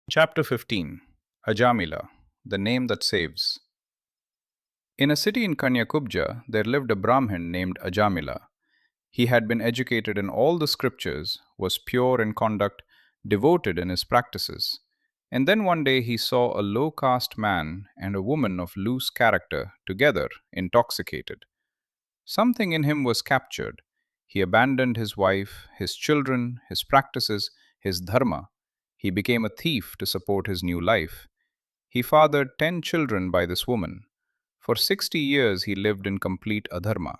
Chapter 15. Ajamila, the name that saves. In a city in Kanyakubja, there lived a Brahmin named Ajamila. He had been educated in all the scriptures, was pure in conduct, devoted in his practices. And then one day he saw a low caste man and a woman of loose character together, intoxicated. Something in him was captured. He abandoned his wife, his children, his practices, his dharma. He became a thief to support his new life. He fathered 10 children by this woman. For 60 years he lived in complete adharma.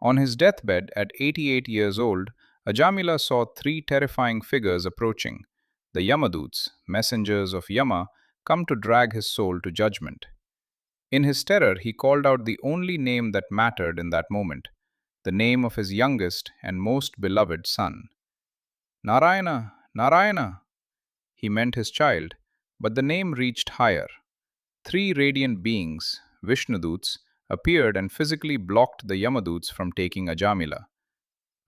On his deathbed at 88 years old, Ajamila saw three terrifying figures approaching: the Yamaduts, messengers of Yama, come to drag his soul to judgment. In his terror, he called out the only name that mattered in that moment, the name of his youngest and most beloved son. Narayana, Narayana! He meant his child, but the name reached higher. Three radiant beings, Vishnuduts, appeared and physically blocked the Yamaduts from taking Ajamila.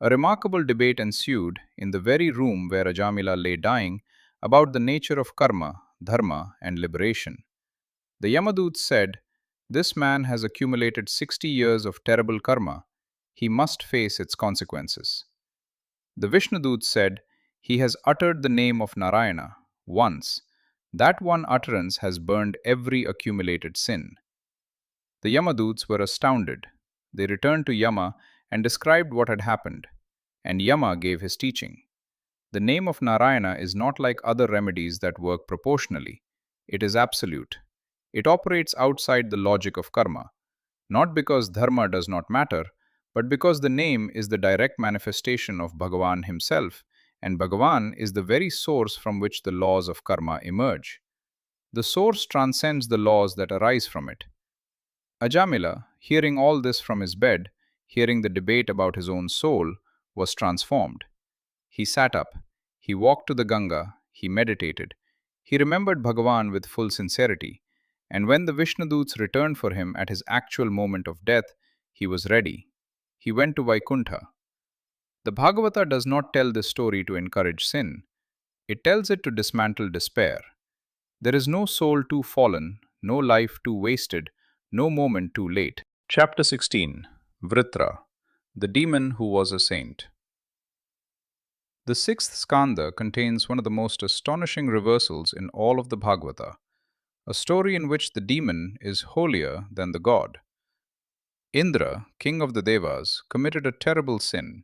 A remarkable debate ensued in the very room where Ajamila lay dying about the nature of karma, dharma, and liberation. The Yamaduts said, "This man has accumulated 60 years of terrible karma. He must face its consequences." The Vishnuduts said, "He has uttered the name of Narayana once. That one utterance has burned every accumulated sin." The Yamaduts were astounded. They returned to Yama and described what had happened, and Yama gave his teaching. The name of Narayana is not like other remedies that work proportionally. It is absolute. It operates outside the logic of karma, not because dharma does not matter, but because the name is the direct manifestation of Bhagavan himself, and Bhagavan is the very source from which the laws of karma emerge. The source transcends the laws that arise from it. Ajamila, hearing all this from his bed, hearing the debate about his own soul, was transformed. He sat up, he walked to the Ganga, he meditated, he remembered Bhagavan with full sincerity, and when the Vishnuduts returned for him at his actual moment of death, he was ready. He went to Vaikuntha. The Bhagavata does not tell this story to encourage sin. It tells it to dismantle despair. There is no soul too fallen, no life too wasted, no moment too late. Chapter 16. Vritra, the demon who was a saint. The sixth skanda contains one of the most astonishing reversals in all of the Bhagavata, a story in which the demon is holier than the god. Indra, king of the Devas, committed a terrible sin.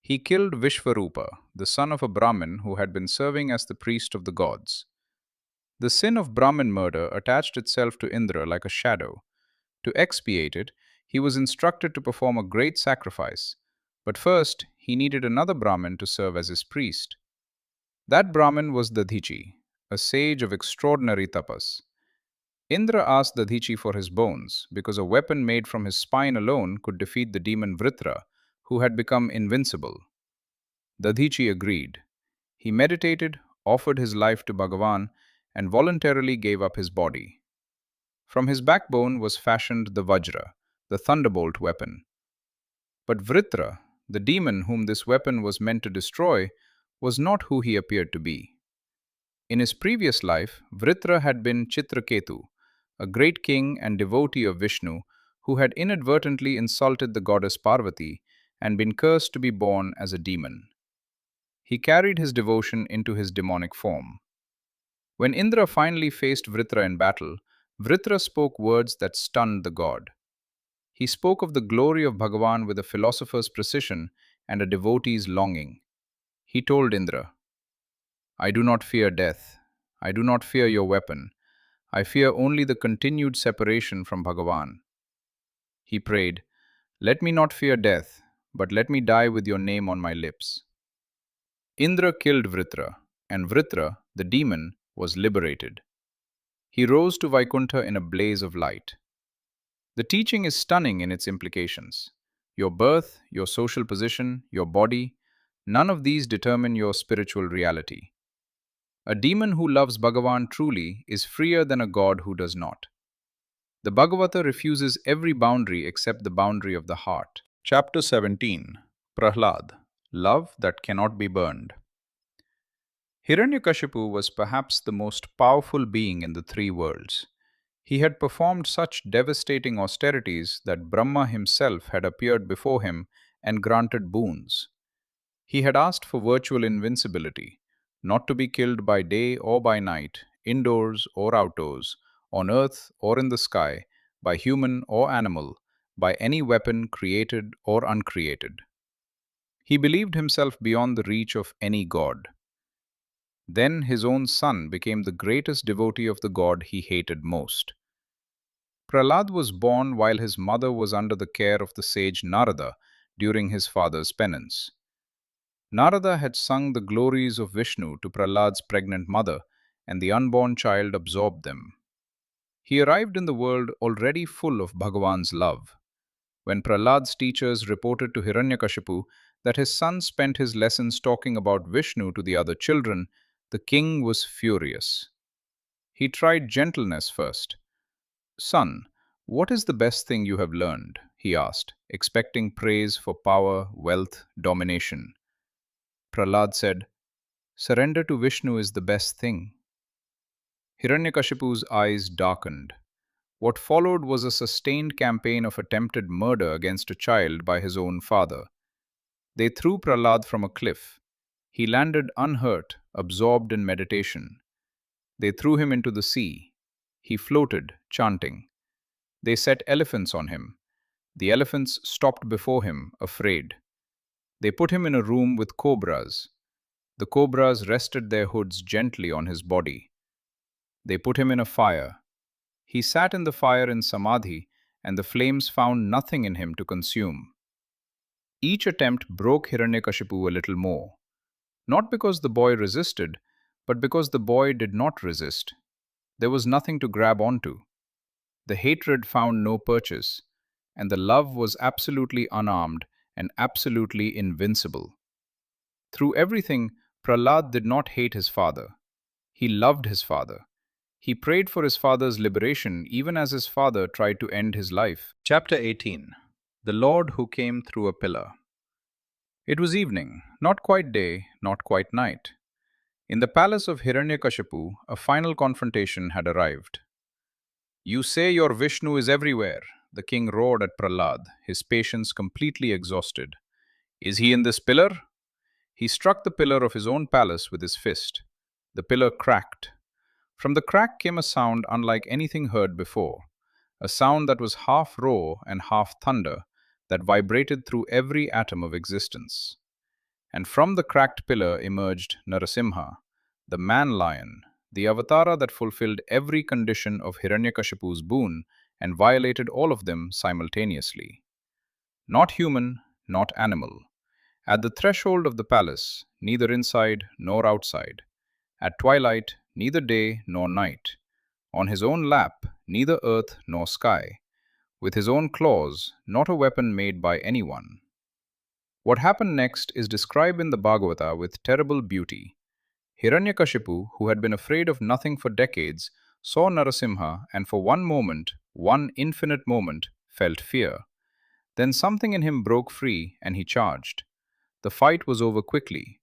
He killed Vishvarupa, the son of a Brahmin who had been serving as the priest of the gods. The sin of Brahmin murder attached itself to Indra like a shadow. To expiate it, he was instructed to perform a great sacrifice, but first he needed another Brahmin to serve as his priest. That Brahmin was Dadhichi, a sage of extraordinary tapas. Indra asked Dadhichi for his bones because a weapon made from his spine alone could defeat the demon Vritra, who had become invincible. Dadhichi agreed. He meditated, offered his life to Bhagavan, and voluntarily gave up his body. From his backbone was fashioned the Vajra, the thunderbolt weapon. But Vritra, the demon whom this weapon was meant to destroy, was not who he appeared to be. In his previous life, Vritra had been Chitraketu, a great king and devotee of Vishnu who had inadvertently insulted the goddess Parvati and been cursed to be born as a demon. He carried his devotion into his demonic form. When Indra finally faced Vritra in battle, Vritra spoke words that stunned the god. He spoke of the glory of Bhagavan with a philosopher's precision and a devotee's longing. He told Indra, "I do not fear death. I do not fear your weapon. I fear only the continued separation from Bhagavan." He prayed, "Let me not fear death, but let me die with your name on my lips." Indra killed Vritra, and Vritra, the demon, was liberated. He rose to Vaikuntha in a blaze of light. The teaching is stunning in its implications. Your birth, your social position, your body, none of these determine your spiritual reality. A demon who loves Bhagavan truly is freer than a god who does not. The Bhagavata refuses every boundary except the boundary of the heart. Chapter 17. Prahlada, love that cannot be burned. Hiranyakashipu was perhaps the most powerful being in the three worlds. He had performed such devastating austerities that Brahma himself had appeared before him and granted boons. He had asked for virtual invincibility, not to be killed by day or by night, indoors or outdoors, on earth or in the sky, by human or animal, by any weapon created or uncreated. He believed himself beyond the reach of any god. Then his own son became the greatest devotee of the god he hated most. Prahlad was born while his mother was under the care of the sage Narada during his father's penance. Narada had sung the glories of Vishnu to Prahlad's pregnant mother, and the unborn child absorbed them. He arrived in the world already full of Bhagavan's love. When Prahlad's teachers reported to Hiranyakashipu that his son spent his lessons talking about Vishnu to the other children, the king was furious. He tried gentleness first. Son, what is the best thing you have learned? He asked, expecting praise for power, wealth, domination. Prahlad said, Surrender to Vishnu is the best thing. Hiranyakashipu's eyes darkened. What followed was a sustained campaign of attempted murder against a child by his own father. They threw Prahlad from a cliff. He landed unhurt, absorbed in meditation. They threw him into the sea. He floated, chanting. They set elephants on him. The elephants stopped before him, afraid. They put him in a room with cobras. The cobras rested their hoods gently on his body. They put him in a fire. He sat in the fire in samadhi, and the flames found nothing in him to consume. Each attempt broke Hiranyakashipu a little more, not because the boy resisted, but because the boy did not resist. There was nothing to grab onto. The hatred found no purchase, and the love was absolutely unarmed and absolutely invincible. Through everything, Prahlad did not hate his father. He loved his father. He prayed for his father's liberation even as his father tried to end his life. Chapter 18. The Lord Who Came Through a Pillar. It was evening, not quite day, not quite night. In the palace of Hiranyakashipu, a final confrontation had arrived. You say your Vishnu is everywhere, the king roared at Prahlad, his patience completely exhausted. Is he in this pillar? He struck the pillar of his own palace with his fist. The pillar cracked. From the crack came a sound unlike anything heard before, a sound that was half roar and half thunder, that vibrated through every atom of existence. And from the cracked pillar emerged Narasimha, the man-lion, the avatara that fulfilled every condition of Hiranyakashipu's boon and violated all of them simultaneously. Not human, not animal. At the threshold of the palace, neither inside nor outside. At twilight, neither day nor night. On his own lap, neither earth nor sky. With his own claws, not a weapon made by anyone. What happened next is described in the Bhagavata with terrible beauty. Hiranyakashipu, who had been afraid of nothing for decades, saw Narasimha and for one moment, one infinite moment, felt fear. Then something in him broke free and he charged. The fight was over quickly.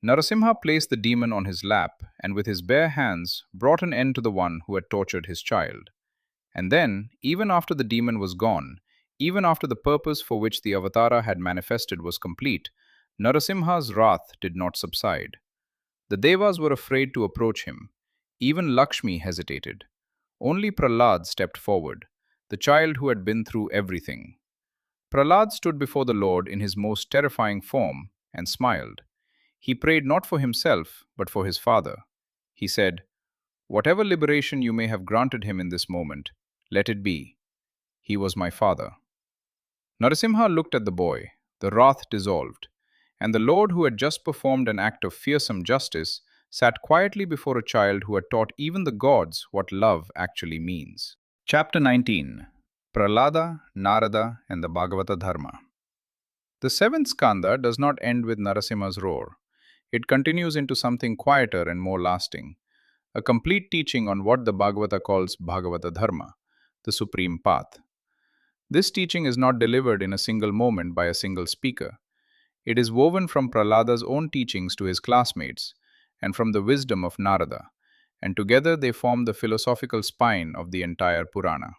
Narasimha placed the demon on his lap and with his bare hands brought an end to the one who had tortured his child. And then, even after the demon was gone, even after the purpose for which the avatara had manifested was complete, Narasimha's wrath did not subside. The devas were afraid to approach him. Even Lakshmi hesitated. Only Prahlad stepped forward, the child who had been through everything. Prahlad stood before the Lord in his most terrifying form and smiled. He prayed not for himself, but for his father. He said, Whatever liberation you may have granted him in this moment, let it be. He was my father. Narasimha looked at the boy, the wrath dissolved, and the Lord, who had just performed an act of fearsome justice, sat quietly before a child who had taught even the gods what love actually means. Chapter 19. Prahlada, Narada, and the Bhagavata Dharma. The seventh skanda does not end with Narasimha's roar. It continues into something quieter and more lasting, a complete teaching on what the Bhagavata calls Bhagavata Dharma, the supreme path. This teaching is not delivered in a single moment by a single speaker. It is woven from Prahlada's own teachings to his classmates, and from the wisdom of Narada, and together they form the philosophical spine of the entire Purana.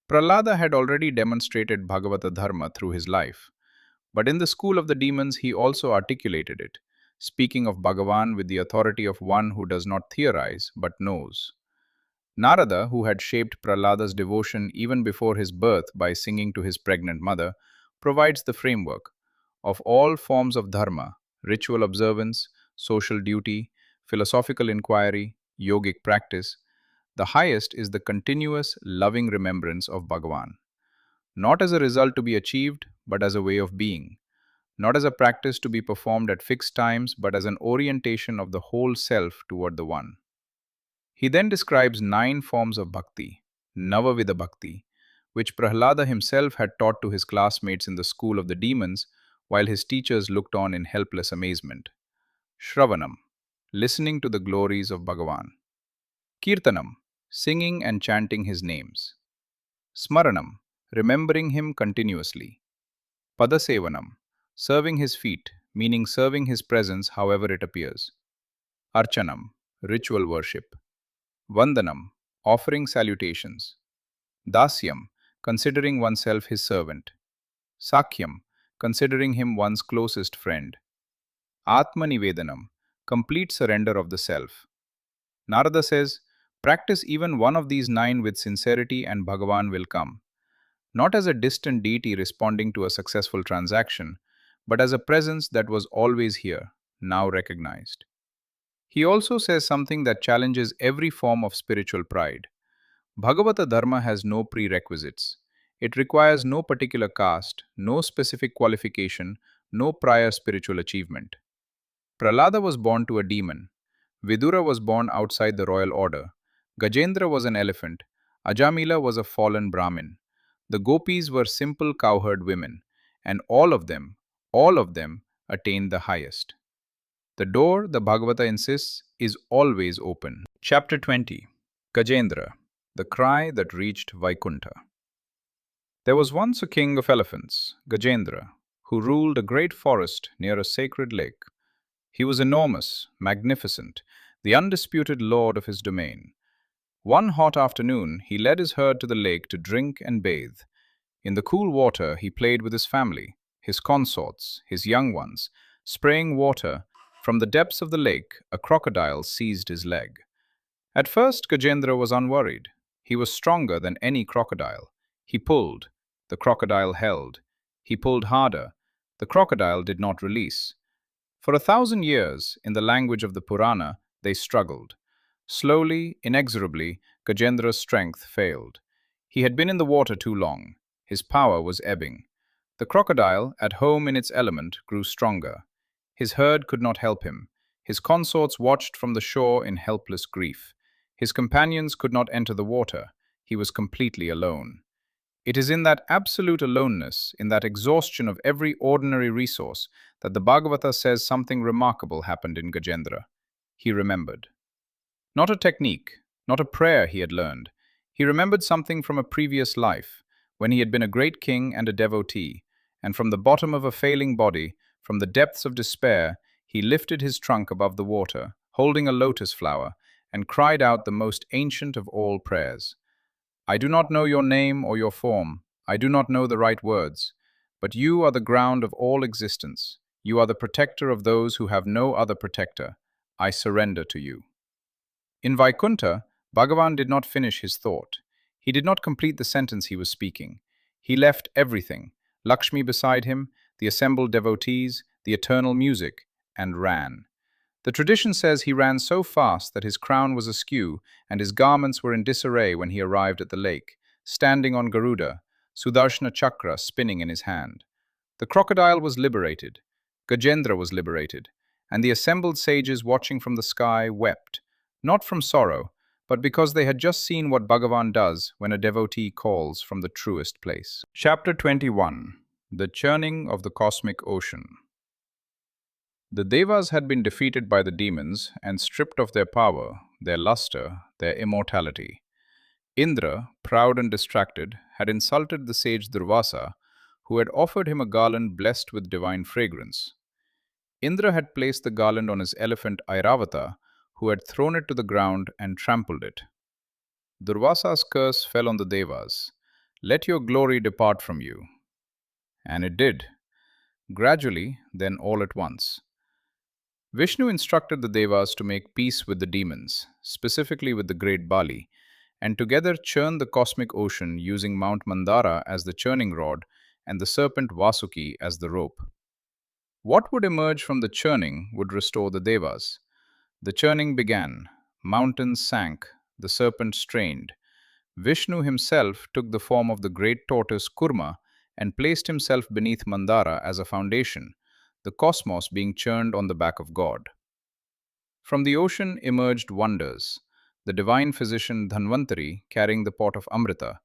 Prahlada had already demonstrated Bhagavata Dharma through his life, but in the school of the demons he also articulated it, speaking of Bhagavan with the authority of one who does not theorize but knows. Narada, who had shaped Prahlada's devotion even before his birth by singing to his pregnant mother, provides the framework of all forms of dharma, ritual observance, social duty, philosophical inquiry, yogic practice. The highest is the continuous, loving remembrance of Bhagavan, not as a result to be achieved, but as a way of being, not as a practice to be performed at fixed times, but as an orientation of the whole self toward the One. He then describes 9 forms of bhakti, Navavida bhakti, which Prahlada himself had taught to his classmates in the school of the demons, while his teachers looked on in helpless amazement. Shravanam, listening to the glories of Bhagavan. Kirtanam, singing and chanting his names. Smaranam, remembering him continuously. Padasevanam, serving his feet, meaning serving his presence however it appears. Archanam, ritual worship. Vandanam, offering salutations. Dasyam, considering oneself his servant. Sakyam, considering him one's closest friend. Atmanivedanam, complete surrender of the self. Narada says, practice even one of these 9 with sincerity and Bhagavan will come, not as a distant deity responding to a successful transaction, but as a presence that was always here, now recognized. He also says something that challenges every form of spiritual pride. Bhagavata Dharma has no prerequisites. It requires no particular caste, no specific qualification, no prior spiritual achievement. Prahlada was born to a demon. Vidura was born outside the royal order. Gajendra was an elephant. Ajamila was a fallen Brahmin. The gopis were simple cowherd women, and all of them attained the highest. The door, the Bhagavata insists, is always open. Chapter 20. Gajendra, the cry that reached Vaikuntha. There was once a king of elephants, Gajendra, who ruled a great forest near a sacred lake. He was enormous, magnificent, the undisputed lord of his domain. One hot afternoon, he led his herd to the lake to drink and bathe. In the cool water, he played with his family, his consorts, his young ones, spraying water. From the depths of the lake, a crocodile seized his leg. At first, Gajendra was unworried. He was stronger than any crocodile. He pulled. The crocodile held. He pulled harder. The crocodile did not release. For 1,000 years, in the language of the Purana, they struggled. Slowly, inexorably, Gajendra's strength failed. He had been in the water too long. His power was ebbing. The crocodile, at home in its element, grew stronger. His herd could not help him. His consorts watched from the shore in helpless grief. His companions could not enter the water. He was completely alone. It is in that absolute aloneness, in that exhaustion of every ordinary resource, that the Bhagavata says something remarkable happened in Gajendra. He remembered. Not a technique, not a prayer he had learned. He remembered something from a previous life, when he had been a great king and a devotee, and from the bottom of a failing body, from the depths of despair, he lifted his trunk above the water, holding a lotus flower, and cried out the most ancient of all prayers. I do not know your name or your form. I do not know the right words. But you are the ground of all existence. You are the protector of those who have no other protector. I surrender to you. In Vaikuntha, Bhagavan did not finish his thought. He did not complete the sentence he was speaking. He left everything, Lakshmi beside him, the assembled devotees, the eternal music, and ran. The tradition says he ran so fast that his crown was askew and his garments were in disarray when he arrived at the lake, standing on Garuda, Sudarshana Chakra spinning in his hand. The crocodile was liberated, Gajendra was liberated, and the assembled sages watching from the sky wept, not from sorrow, but because they had just seen what Bhagavan does when a devotee calls from the truest place. Chapter 21. The Churning of the Cosmic Ocean. The Devas had been defeated by the demons and stripped of their power, their luster, their immortality. Indra, proud and distracted, had insulted the sage Durvasa, who had offered him a garland blessed with divine fragrance. Indra had placed the garland on his elephant Airavata, who had thrown it to the ground and trampled it. Durvasa's curse fell on the Devas. Let your glory depart from you. And it did, gradually, then all at once. Vishnu instructed the Devas to make peace with the demons, specifically with the great Bali, and together churn the cosmic ocean using Mount Mandara as the churning rod and the serpent Vasuki as the rope. What would emerge from the churning would restore the Devas. The churning began, mountains sank, the serpent strained. Vishnu himself took the form of the great tortoise Kurma and placed himself beneath Mandara as a foundation, the cosmos being churned on the back of God. From the ocean emerged wonders: the divine physician Dhanvantari carrying the pot of Amrita,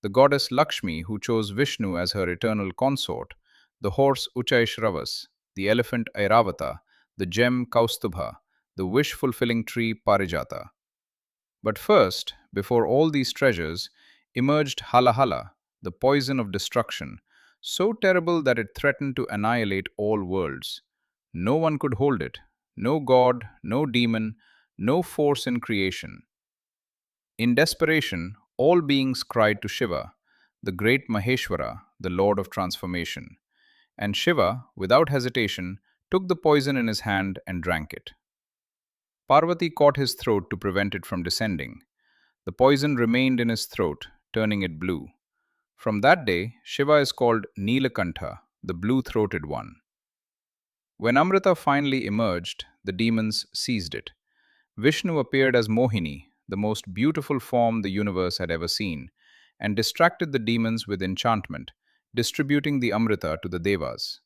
the goddess Lakshmi who chose Vishnu as her eternal consort, the horse Uchaishravas, the elephant Airavata, the gem Kaustubha, the wish-fulfilling tree Parijata. But first, before all these treasures, emerged Halahala, the poison of destruction, so terrible that it threatened to annihilate all worlds. No one could hold it, no god, no demon, no force in creation. In desperation, all beings cried to Shiva, the great Maheshwara, the Lord of transformation. And Shiva, without hesitation, took the poison in his hand and drank it. Parvati caught his throat to prevent it from descending. The poison remained in his throat, turning it blue. From that day, Shiva is called Nilakantha, the blue-throated one. When Amrita finally emerged, the demons seized it. Vishnu appeared as Mohini, the most beautiful form the universe had ever seen, and distracted the demons with enchantment, distributing the Amrita to the Devas.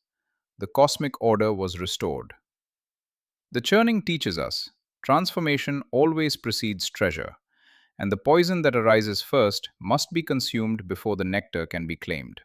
The cosmic order was restored. The churning teaches us transformation always precedes treasure, and the poison that arises first must be consumed before the nectar can be claimed.